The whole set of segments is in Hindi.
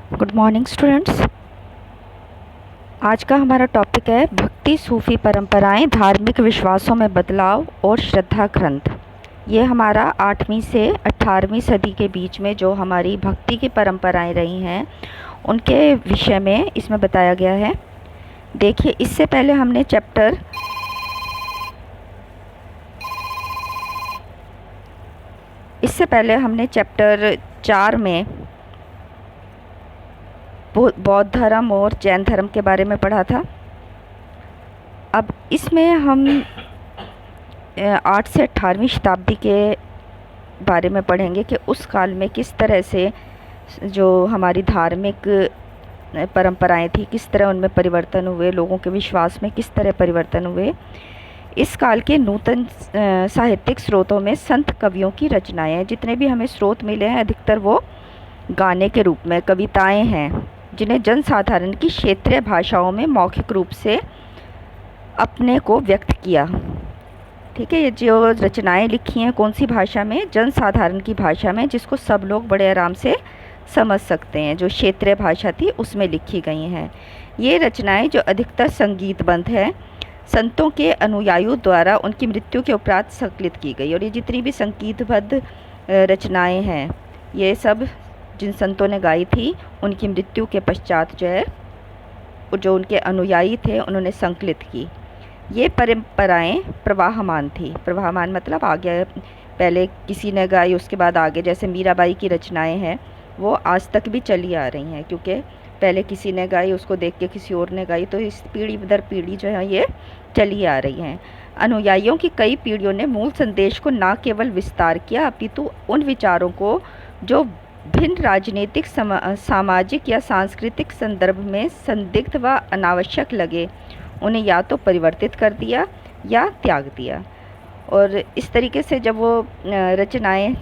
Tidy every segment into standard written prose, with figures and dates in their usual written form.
Good morning students. आज का हमारा टॉपिक है भक्ति सूफी परंपराएं, धार्मिक विश्वासों में बदलाव और श्रद्धा ग्रंथ। ये हमारा 8वीं से 18वीं सदी के बीच में जो हमारी भक्ति की परंपराएं रही हैं उनके विषय में इसमें बताया गया है। देखिए, इससे पहले हमने चैप्टर 4 में बौद्ध धर्म और जैन धर्म के बारे में पढ़ा था। अब इसमें हम 8 से 18वीं शताब्दी के बारे में पढ़ेंगे कि उस काल में किस तरह से जो हमारी धार्मिक परंपराएं थी, किस तरह उनमें परिवर्तन हुए, लोगों के विश्वास में किस तरह परिवर्तन हुए। इस काल के नूतन साहित्यिक स्रोतों में संत कवियों की रचनाएं, जितने भी हमें स्रोत मिले हैं अधिकतर वो गाने के रूप में कविताएं हैं, जिन्हें जनसाधारण की क्षेत्रीय भाषाओं में मौखिक रूप से अपने को व्यक्त किया। ठीक है, ये जो रचनाएं लिखी हैं कौन सी भाषा में? जनसाधारण की भाषा में, जिसको सब लोग बड़े आराम से समझ सकते हैं, जो क्षेत्रीय भाषा थी उसमें लिखी गई हैं। ये रचनाएं जो अधिकतर संगीतबद्ध है, संतों के अनुयायियों द्वारा उनकी मृत्यु के उपरांत संकलित की गई। और ये जितनी भी संगीतबद्ध रचनाएं हैं ये सब जिन संतों ने गाई थी उनकी मृत्यु के पश्चात जो है जो उनके अनुयायी थे उन्होंने संकलित की। ये परंपराएं प्रवाहमान थी। प्रवाहमान मतलब आगे पहले किसी ने गाई, उसके बाद आगे, जैसे मीराबाई की रचनाएं हैं वो आज तक भी चली आ रही हैं, क्योंकि पहले किसी ने गाई, उसको देख के किसी और ने गाई, तो इस पीढ़ी दर पीढ़ी जो है ये चली आ रही हैं। अनुयायियों की कई पीढ़ियों ने मूल संदेश को न केवल विस्तार किया अपितु उन विचारों को जो भिन्न राजनीतिक, सामाजिक या सांस्कृतिक संदर्भ में संदिग्ध व अनावश्यक लगे उन्हें या तो परिवर्तित कर दिया या त्याग दिया। और इस तरीके से जब वो रचनाएं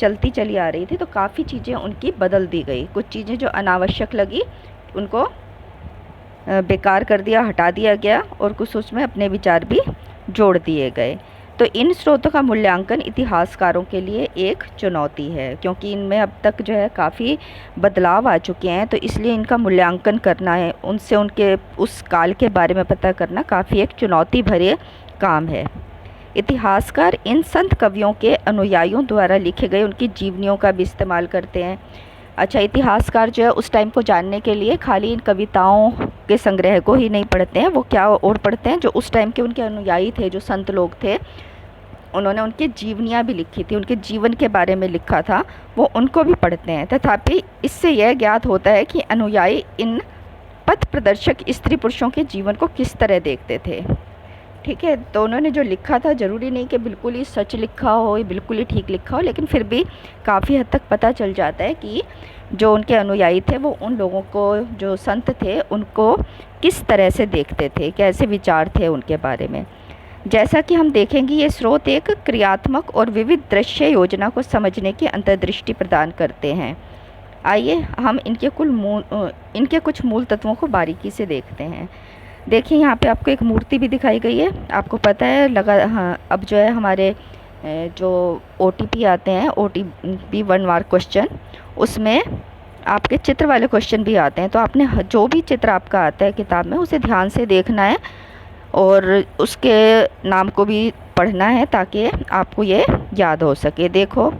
चलती चली आ रही थी तो काफ़ी चीज़ें उनकी बदल दी गई। कुछ चीज़ें जो अनावश्यक लगी उनको बेकार कर दिया, हटा दिया गया, और कुछ उसमें अपने विचार भी जोड़ दिए गए। तो इन स्रोतों का मूल्यांकन इतिहासकारों के लिए एक चुनौती है, क्योंकि इनमें अब तक जो है काफ़ी बदलाव आ चुके हैं, तो इसलिए इनका मूल्यांकन करना है, उनसे उनके उस काल के बारे में पता करना काफ़ी एक चुनौती भरे काम है। इतिहासकार इन संत कवियों के अनुयायियों द्वारा लिखे गए उनकी जीवनियों का भी इस्तेमाल करते हैं। अच्छा, इतिहासकार जो है उस टाइम को जानने के लिए खाली इन कविताओं के संग्रह को ही नहीं पढ़ते हैं, वो क्या और पढ़ते हैं, जो उस टाइम के उनके अनुयायी थे, जो संत लोग थे, उन्होंने उनकी जीवनियाँ भी लिखी थी, उनके जीवन के बारे में लिखा था, वो उनको भी पढ़ते हैं। तथापि इससे यह ज्ञात होता है कि अनुयायी इन पथ प्रदर्शक स्त्री पुरुषों के जीवन को किस तरह देखते थे। ठीक है, तो उन्होंने जो लिखा था ज़रूरी नहीं कि बिल्कुल ही सच लिखा हो, बिल्कुल ही ठीक लिखा हो, लेकिन फिर भी काफ़ी हद तक पता चल जाता है कि जो उनके अनुयायी थे वो उन लोगों को, जो संत थे, उनको किस तरह से देखते थे, कैसे विचार थे उनके बारे में। जैसा कि हम देखेंगे, ये स्रोत एक क्रियात्मक और विविध दृश्य योजना को समझने की अंतर्दृष्टि प्रदान करते हैं। आइए हम इनके कुछ मूल तत्वों को बारीकी से देखते हैं। देखिए, यहाँ पे आपको एक मूर्ति भी दिखाई गई है। आपको पता है हाँ, अब जो है हमारे जो OTP आते हैं, OTP 1 मार्क क्वेश्चन, उसमें आपके चित्र वाले क्वेश्चन भी आते हैं। तो आपने जो भी चित्र आपका आता है किताब में उसे ध्यान से देखना है और उसके नाम को भी पढ़ना है ताकि आपको ये याद हो सके। देखो,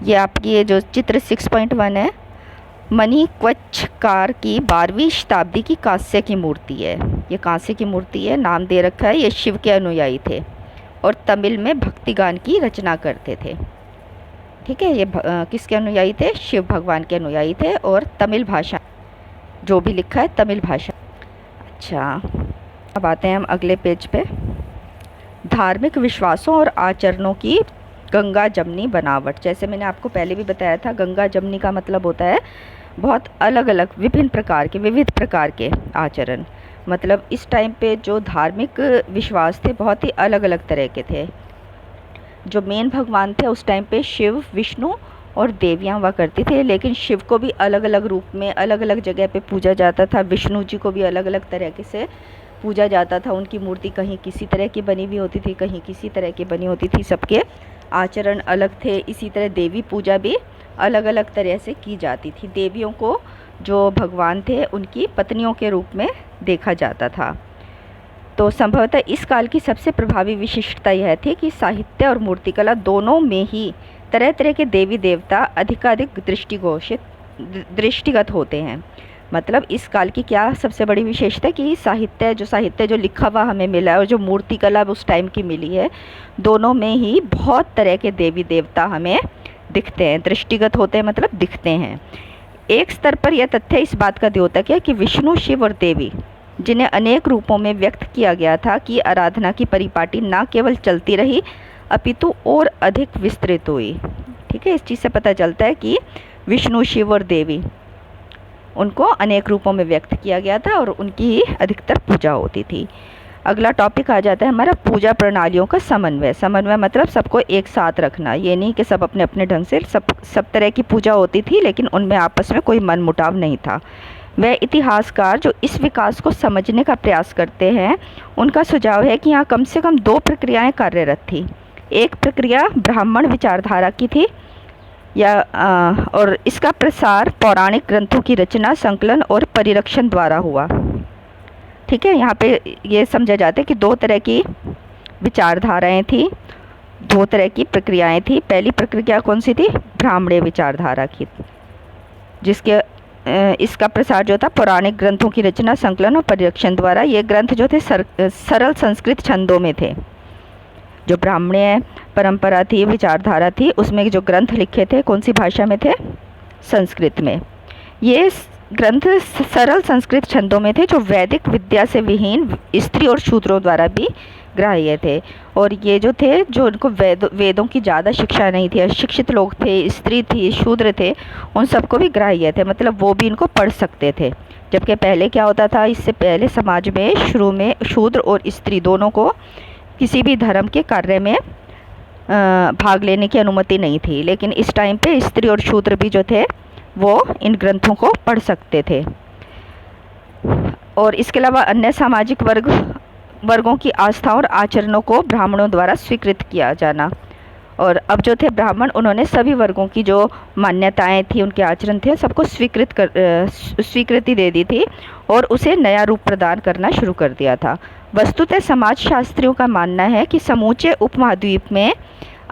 ये आपकी ये जो चित्र 6.1 है, मणिक्वचकार की 12वीं शताब्दी की कांस्य की मूर्ति है। ये कांस्य की मूर्ति है, नाम दे रखा है, ये शिव के अनुयायी थे और तमिल में भक्ति गान की रचना करते थे। ठीक है, ये किसके अनुयायी थे? शिव भगवान के अनुयायी थे, और तमिल भाषा, जो भी लिखा है तमिल भाषा। अच्छा, अब आते हैं हम अगले पेज पे। धार्मिक विश्वासों और आचरणों की गंगा जमनी बनावट। जैसे मैंने आपको पहले भी बताया था, गंगा जमनी का मतलब होता है बहुत अलग अलग, विभिन्न प्रकार के, विविध प्रकार के आचरण। मतलब इस टाइम पे जो धार्मिक विश्वास थे बहुत ही अलग अलग तरह के थे। जो मेन भगवान थे उस टाइम पे शिव, विष्णु और देवियाँ हुआ करती थी, लेकिन शिव को भी अलग अलग रूप में अलग अलग जगह पे पूजा जाता था। विष्णु जी को भी अलग अलग तरीके से पूजा जाता था। उनकी मूर्ति कहीं किसी तरह की बनी हुई होती थी, कहीं किसी तरह की बनी होती थी, सबके आचरण अलग थे। इसी तरह देवी पूजा भी अलग अलग तरह से की जाती थी। देवियों को जो भगवान थे उनकी पत्नियों के रूप में देखा जाता था। तो संभवतः इस काल की सबसे प्रभावी विशिष्टता यह थी कि साहित्य और मूर्तिकला दोनों में ही तरह तरह के देवी देवता अधिकाधिक दृष्टिगत होते हैं। मतलब इस काल की क्या सबसे बड़ी विशेषता कि साहित्य जो लिखा हुआ हमें मिला है और जो मूर्तिकला उस टाइम की मिली है, दोनों में ही बहुत तरह के देवी देवता हमें दिखते हैं। दृष्टिगत होते हैं मतलब दिखते हैं। एक स्तर पर यह तथ्य इस बात का द्योतक है कि विष्णु, शिव और देवी, जिन्हें अनेक रूपों में व्यक्त किया गया था, की आराधना की परिपाटी न केवल चलती रही अपितु और अधिक विस्तृत हुई। ठीक है, इस चीज़ से पता चलता है कि विष्णु, शिव और देवी, उनको अनेक रूपों में व्यक्त किया गया था और उनकी ही अधिकतर पूजा होती थी। अगला टॉपिक आ जाता है हमारा पूजा प्रणालियों का समन्वय। समन्वय मतलब सबको एक साथ रखना। ये नहीं कि सब अपने अपने ढंग से सब तरह की पूजा होती थी, लेकिन उनमें आपस में कोई मनमुटाव नहीं था। वह इतिहासकार जो इस विकास को समझने का प्रयास करते हैं, उनका सुझाव है कि यहाँ कम से कम दो प्रक्रियाएं कार्यरत थी। एक प्रक्रिया ब्राह्मण विचारधारा की थी और इसका प्रसार पौराणिक ग्रंथों की रचना, संकलन और परिरक्षण द्वारा हुआ। ठीक है, यहाँ पे ये समझा जाता है कि दो तरह की विचारधाराएं थी, दो तरह की प्रक्रियाएं थी। पहली प्रक्रिया कौन सी थी? ब्राह्मणीय विचारधारा की, जिसके इसका प्रसार जो था पौराणिक ग्रंथों की रचना, संकलन और परिरक्षण द्वारा। ये ग्रंथ जो थे सरल संस्कृत छंदों में थे। जो ब्राह्मणीय परंपरा थी, विचारधारा थी, उसमें जो ग्रंथ लिखे थे कौन सी भाषा में थे? संस्कृत में। ये ग्रंथ सरल संस्कृत छंदों में थे, जो वैदिक विद्या से विहीन स्त्री और शूद्रों द्वारा भी ग्राह्य थे। और ये जो थे, जो उनको वेदों की ज़्यादा शिक्षा नहीं थी, अशिक्षित लोग थे, स्त्री थी, शूद्र थे, उन सबको भी ग्राह्य थे, मतलब वो भी इनको पढ़ सकते थे। जबकि पहले क्या होता था, इससे पहले समाज में शुरू में शूद्र और स्त्री दोनों को किसी भी धर्म के कार्य में भाग लेने की अनुमति नहीं थी। लेकिन इस टाइम पे स्त्री और शूद्र भी जो थे वो इन ग्रंथों को पढ़ सकते थे। और इसके अलावा अन्य सामाजिक वर्गों की आस्थाओं और आचरणों को ब्राह्मणों द्वारा स्वीकृत किया जाना। और अब जो थे ब्राह्मण, उन्होंने सभी वर्गों की जो मान्यताएं थी, उनके आचरण थे, सबको स्वीकृति दे दी थी और उसे नया रूप प्रदान करना शुरू कर दिया था। वस्तुतः समाजशास्त्रियों का मानना है कि समूचे उपमहाद्वीप में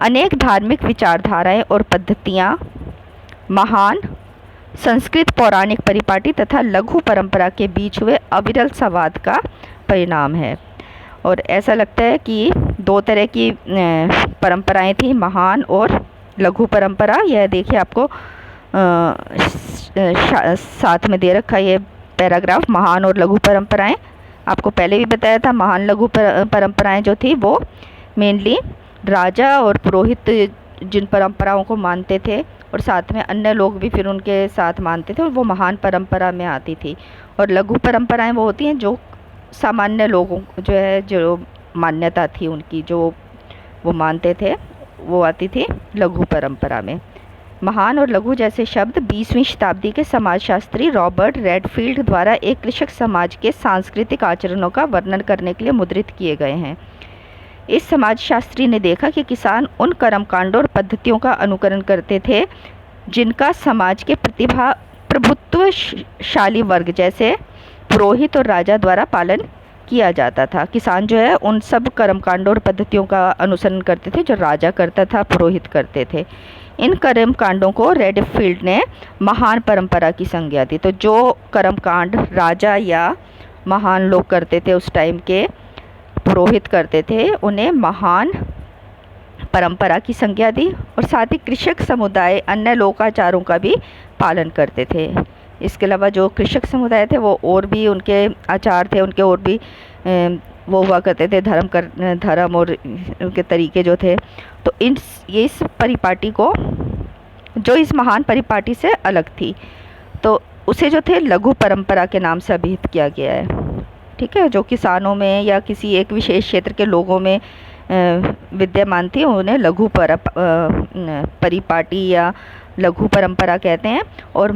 अनेक धार्मिक विचारधाराएं और पद्धतियां महान संस्कृत पौराणिक परिपाटी तथा लघु परंपरा के बीच हुए अविरल संवाद का परिणाम है। और ऐसा लगता है कि दो तरह की परंपराएं थी, महान और लघु परंपरा। यह देखिए आपको साथ में दे रखा ये पैराग्राफ, महान और लघु परंपराएं। आपको पहले भी बताया था, महान लघु परंपराएं जो थी वो मेनली राजा और पुरोहित जिन परंपराओं को मानते थे और साथ में अन्य लोग भी फिर उनके साथ मानते थे, और वो महान परंपरा में आती थी। और लघु परंपराएं वो होती हैं जो सामान्य लोगों जो मान्यता थी उनकी, जो वो मानते थे, वो आती थी लघु परंपरा में। महान और लघु जैसे शब्द 20वीं शताब्दी के समाजशास्त्री रॉबर्ट रेडफील्ड द्वारा एक कृषक समाज के सांस्कृतिक आचरणों का वर्णन करने के लिए मुद्रित किए गए हैं। इस समाजशास्त्री ने देखा कि किसान उन कर्मकांडों और पद्धतियों का अनुकरण करते थे जिनका समाज के प्रभुत्वशाली वर्ग जैसे पुरोहित और राजा द्वारा पालन किया जाता था। किसान जो है उन सब कर्मकांडों और पद्धतियों का अनुसरण करते थे जो राजा करता था, पुरोहित करते थे। इन कर्मकांडों को रेडफील्ड ने महान परंपरा की संज्ञा दी। तो जो कर्मकांड राजा या महान लोग करते थे, उस टाइम के पुरोहित करते थे, उन्हें महान परंपरा की संज्ञा दी। और साथ ही कृषक समुदाय अन्य लोकाचारों का भी पालन करते थे। इसके अलावा जो कृषक समुदाय थे वो और भी उनके आचार थे, उनके और भी वो हुआ करते थे, धर्म और उनके तरीके जो थे। तो इस परिपाटी को, जो इस महान परिपाटी से अलग थी, तो उसे जो थे लघु परंपरा के नाम से अभिहित किया गया है। ठीक है, जो किसानों में या किसी एक विशेष क्षेत्र के लोगों में विद्यमान थी, उन्हें लघु परिपाटी या लघु परंपरा कहते हैं। और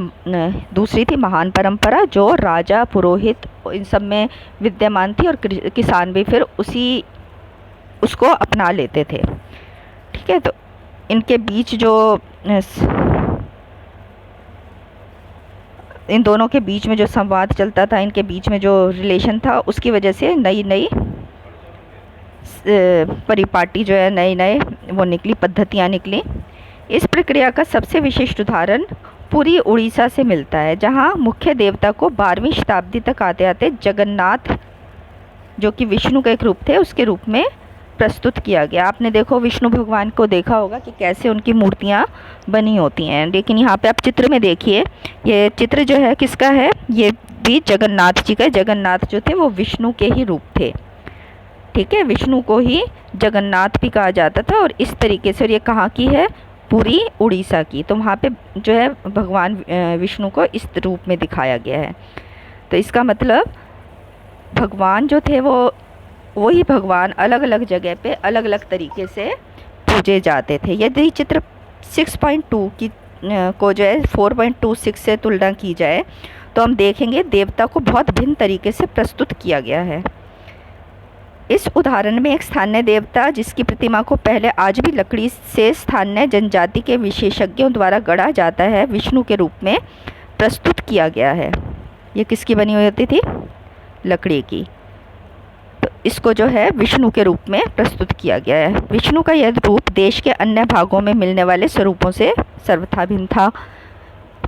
दूसरी थी महान परंपरा, जो राजा पुरोहित इन सब में विद्यमान थी और किसान भी फिर उसको अपना लेते थे। ठीक है, तो इनके बीच जो इन दोनों के बीच में जो संवाद चलता था, इनके बीच में जो रिलेशन था, उसकी वजह से नई नई परिपाटी जो है, नए नए वो निकली, पद्धतियाँ निकली। इस प्रक्रिया का सबसे विशिष्ट उदाहरण पुरी उड़ीसा से मिलता है, जहाँ मुख्य देवता को 12वीं शताब्दी तक आते आते जगन्नाथ, जो कि विष्णु का एक रूप थे, उसके रूप में प्रस्तुत किया गया। आपने देखो विष्णु भगवान को देखा होगा कि कैसे उनकी मूर्तियाँ बनी होती हैं, लेकिन यहाँ पे आप चित्र में देखिए, ये चित्र जो है किसका है, ये भी जगन्नाथ जी का। जगन्नाथ जो थे वो विष्णु के ही रूप थे, ठीक है, विष्णु को ही जगन्नाथ भी कहा जाता था। और इस तरीके से, और ये कहाँ की है, पुरी उड़ीसा की। तो वहाँ पे जो है भगवान विष्णु को इस रूप में दिखाया गया है। तो इसका मतलब भगवान जो थे वो वही भगवान अलग अलग जगह पे अलग अलग तरीके से पूजे जाते थे। यदि चित्र 6.2 की को जो है 4.26 से तुलना की जाए तो हम देखेंगे देवता को बहुत भिन्न तरीके से प्रस्तुत किया गया है। इस उदाहरण में एक स्थानीय देवता, जिसकी प्रतिमा को पहले आज भी लकड़ी से स्थानीय जनजाति के विशेषज्ञों द्वारा गढ़ा जाता है, विष्णु के रूप में प्रस्तुत किया गया है। ये किसकी बनी हुई होती थी, लकड़ी की। तो इसको जो है विष्णु के रूप में प्रस्तुत किया गया है। विष्णु का यह रूप देश के अन्य भागों में मिलने वाले स्वरूपों से सर्वथा भिन्न था,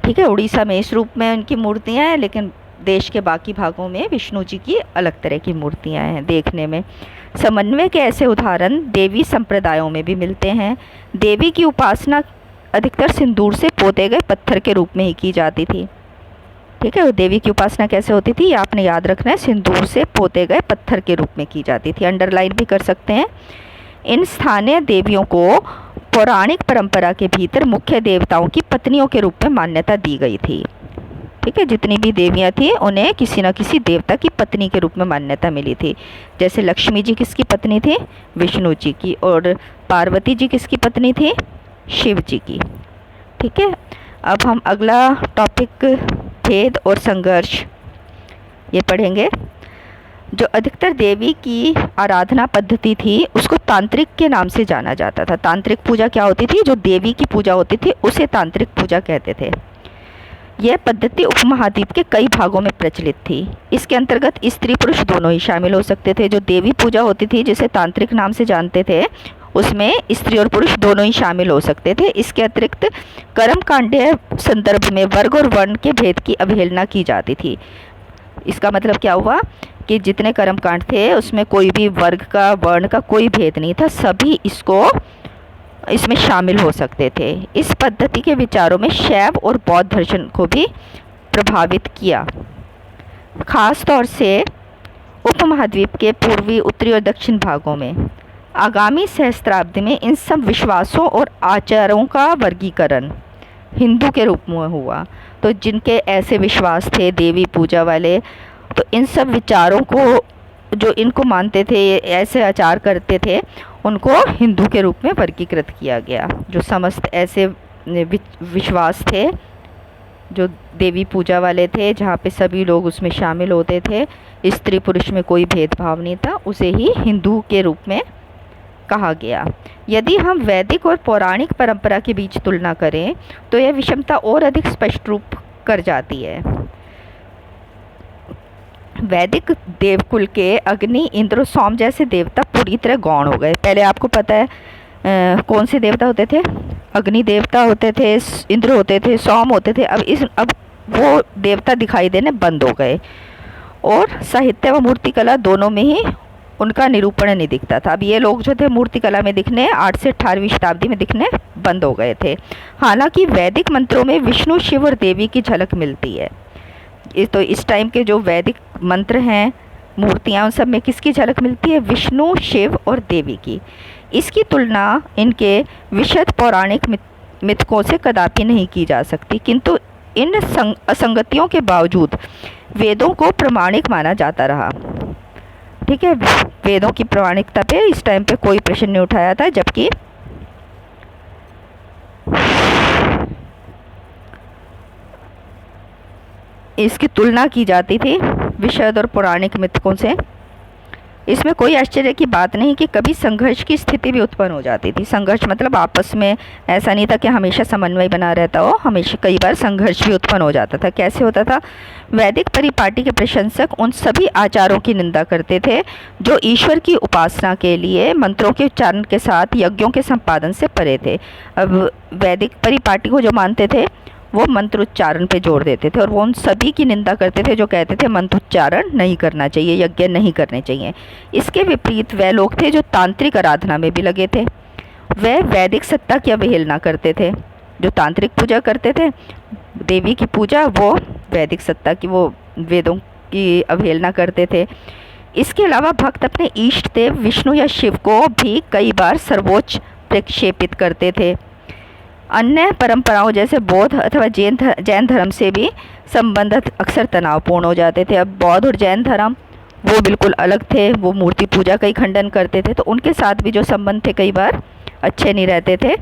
ठीक है। उड़ीसा में इस रूप में उनकी मूर्तियाँ हैं, लेकिन देश के बाकी भागों में विष्णु जी की अलग तरह की मूर्तियाँ हैं देखने में। समन्वय के ऐसे उदाहरण देवी संप्रदायों में भी मिलते हैं। देवी की उपासना अधिकतर सिंदूर से पोते गए पत्थर के रूप में ही की जाती थी, ठीक है। देवी की उपासना कैसे होती थी, ये आपने याद रखना है, सिंदूर से पोते गए पत्थर के रूप में की जाती थी। अंडरलाइन भी कर सकते हैं। इन स्थानीय देवियों को पौराणिक परंपरा के भीतर मुख्य देवताओं की पत्नियों के रूप में मान्यता दी गई थी, ठीक है। जितनी भी देवियाँ थी उन्हें किसी न किसी देवता की पत्नी के रूप में मान्यता मिली थी। जैसे लक्ष्मी जी किसकी पत्नी थी, विष्णु जी की, और पार्वती जी किसकी पत्नी थी, शिव जी की, ठीक है। अब हम अगला टॉपिक भेद और संघर्ष ये पढ़ेंगे। जो अधिकतर देवी की आराधना पद्धति थी उसको तांत्रिक के नाम से जाना जाता था। तांत्रिक पूजा क्या होती थी, जो देवी की पूजा होती थी उसे तांत्रिक पूजा कहते थे। यह पद्धति उपमहाद्वीप के कई भागों में प्रचलित थी। इसके अंतर्गत स्त्री पुरुष दोनों ही शामिल हो सकते थे। जो देवी पूजा होती थी जिसे तांत्रिक नाम से जानते थे, उसमें स्त्री और पुरुष दोनों ही शामिल हो सकते थे। इसके अतिरिक्त कर्मकांडीय संदर्भ में वर्ग और वर्ण के भेद की अवहेलना की जाती थी। इसका मतलब क्या हुआ कि जितने कर्मकांड थे उसमें कोई भी वर्ग का, वर्ण का कोई भेद नहीं था, सभी इसमें शामिल हो सकते थे। इस पद्धति के विचारों में शैव और बौद्ध दर्शन को भी प्रभावित किया। खास तौर से उपमहाद्वीप के पूर्वी, उत्तरी और दक्षिण भागों में आगामी सहस्त्राब्दी में इन सब विश्वासों और आचारों का वर्गीकरण हिंदू के रूप में हुआ। तो जिनके ऐसे विश्वास थे देवी पूजा वाले, तो इन सब विचारों को, जो इनको मानते थे, ऐसे आचार करते थे, उनको हिंदू के रूप में वर्गीकृत किया गया। जो समस्त ऐसे विश्वास थे जो देवी पूजा वाले थे, जहाँ पे सभी लोग उसमें शामिल होते थे, स्त्री पुरुष में कोई भेदभाव नहीं था, उसे ही हिंदू के रूप में कहा गया। यदि हम वैदिक और पौराणिक परंपरा के बीच तुलना करें तो यह विषमता और अधिक स्पष्ट रूप कर जाती है। वैदिक देवकुल के अग्नि, इंद्र और सोम जैसे देवता पूरी तरह गौण हो गए। पहले आपको पता है कौन से देवता होते थे, अग्नि देवता होते थे, इंद्र होते थे, सोम होते थे। अब वो देवता दिखाई देने बंद हो गए, और साहित्य व मूर्तिकला दोनों में ही उनका निरूपण नहीं दिखता था। अब ये लोग जो थे मूर्तिकला में दिखने 8 से 18वीं शताब्दी में दिखने बंद हो गए थे। हालांकि वैदिक मंत्रों में विष्णु, शिव और देवी की झलक मिलती है। तो इस टाइम के जो वैदिक मंत्र हैं, मूर्तियाँ, उन सब में किसकी झलक मिलती है, विष्णु, शिव और देवी की। इसकी तुलना इनके विशद पौराणिक मिथकों से कदापि नहीं की जा सकती, किंतु इन असंगतियों के बावजूद वेदों को प्रामाणिक माना जाता रहा, ठीक है। वेदों की प्रामाणिकता पे इस टाइम पे कोई प्रश्न नहीं उठाया था, जबकि इसकी तुलना की जाती थी विशद और पौराणिक मिथकों से। इसमें कोई आश्चर्य की बात नहीं कि कभी संघर्ष की स्थिति भी उत्पन्न हो जाती थी। संघर्ष मतलब आपस में ऐसा नहीं था कि हमेशा समन्वय बना रहता हो, हमेशा कई बार संघर्ष भी उत्पन्न हो जाता था। कैसे होता था? वैदिक परिपाटी के प्रशंसक उन सभी आचारों की निंदा करते थे जो ईश्वर की उपासना के लिए मंत्रों के उच्चारण के साथ यज्ञों के संपादन से परे थे। अब वैदिक परिपाटी को जो मानते थे वो मंत्रोच्चारण पे जोर देते थे, और वो उन सभी की निंदा करते थे जो कहते थे मंत्रोच्चारण नहीं करना चाहिए, यज्ञ नहीं करने चाहिए। इसके विपरीत वह लोग थे जो तांत्रिक आराधना में भी लगे थे। वह वैदिक सत्ता की अवहेलना करते थे। जो तांत्रिक पूजा करते थे, देवी की पूजा, वो वैदिक सत्ता की, वो वेदों की अवहेलना करते थे। इसके अलावा भक्त अपने इष्ट देव विष्णु या शिव को भी कई बार सर्वोच्च प्रक्षेपित करते थे। अन्य परंपराओं जैसे बौद्ध अथवा जैन धर्म से भी संबंधित अक्सर तनावपूर्ण हो जाते थे। अब बौद्ध और जैन धर्म वो बिल्कुल अलग थे, वो मूर्ति पूजा का ही खंडन करते थे, तो उनके साथ भी जो संबंध थे कई बार अच्छे नहीं रहते थे।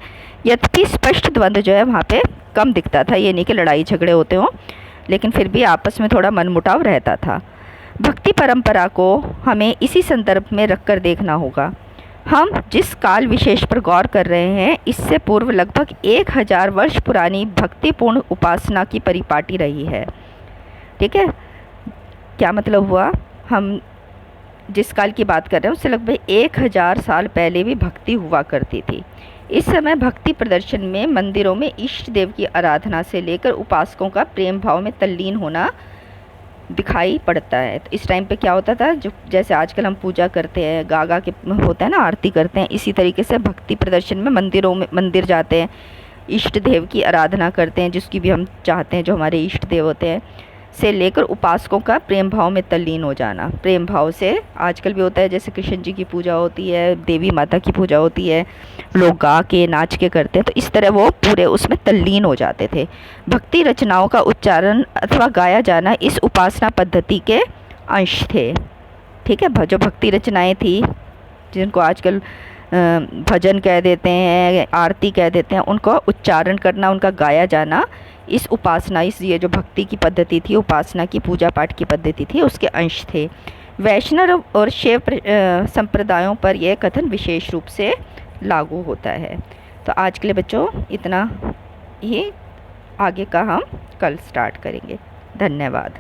यद्यपि स्पष्ट द्वंद्व जो है वहाँ पे कम दिखता था, ये नहीं कि लड़ाई झगड़े होते हों, लेकिन फिर भी आपस में थोड़ा मनमुटाव रहता था। भक्ति परंपरा को हमें इसी संदर्भ में रखकर देखना होगा। हम जिस काल विशेष पर गौर कर रहे हैं, इससे पूर्व लगभग 1000 वर्ष पुरानी भक्तिपूर्ण उपासना की परिपाटी रही है। ठीक है, क्या मतलब हुआ? हम जिस काल की बात कर रहे हैं उससे लगभग 1000 साल पहले भी भक्ति हुआ करती थी। इस समय भक्ति प्रदर्शन में मंदिरों में इष्ट देव की आराधना से लेकर उपासकों का प्रेम भाव में तल्लीन होना दिखाई पड़ता है। तो इस टाइम पे क्या होता था, जो जैसे आजकल हम पूजा करते हैं, गा के होता है ना, आरती करते हैं, इसी तरीके से भक्ति प्रदर्शन में मंदिर जाते हैं, इष्ट देव की आराधना करते हैं, जिसकी भी हम चाहते हैं, जो हमारे इष्ट देव होते हैं, से लेकर उपासकों का प्रेम भाव में तल्लीन हो जाना। प्रेम भाव से आजकल भी होता है, जैसे कृष्ण जी की पूजा होती है, देवी माता की पूजा होती है, लोग गा के नाच के करते हैं, तो इस तरह वो पूरे उसमें तल्लीन हो जाते थे। भक्ति रचनाओं का उच्चारण अथवा गाया जाना इस उपासना पद्धति के अंश थे। ठीक है, जो भक्ति रचनाएँ थी, जिनको आजकल भजन कह देते हैं, आरती कह देते हैं, उनका उच्चारण करना, उनका गाया जाना इस उपासना, इस ये जो भक्ति की पद्धति थी, उपासना की, पूजा पाठ की पद्धति थी, उसके अंश थे। वैष्णव और शैव संप्रदायों पर यह कथन विशेष रूप से लागू होता है। तो आज के लिए बच्चों इतना ही, आगे का हम कल स्टार्ट करेंगे। धन्यवाद।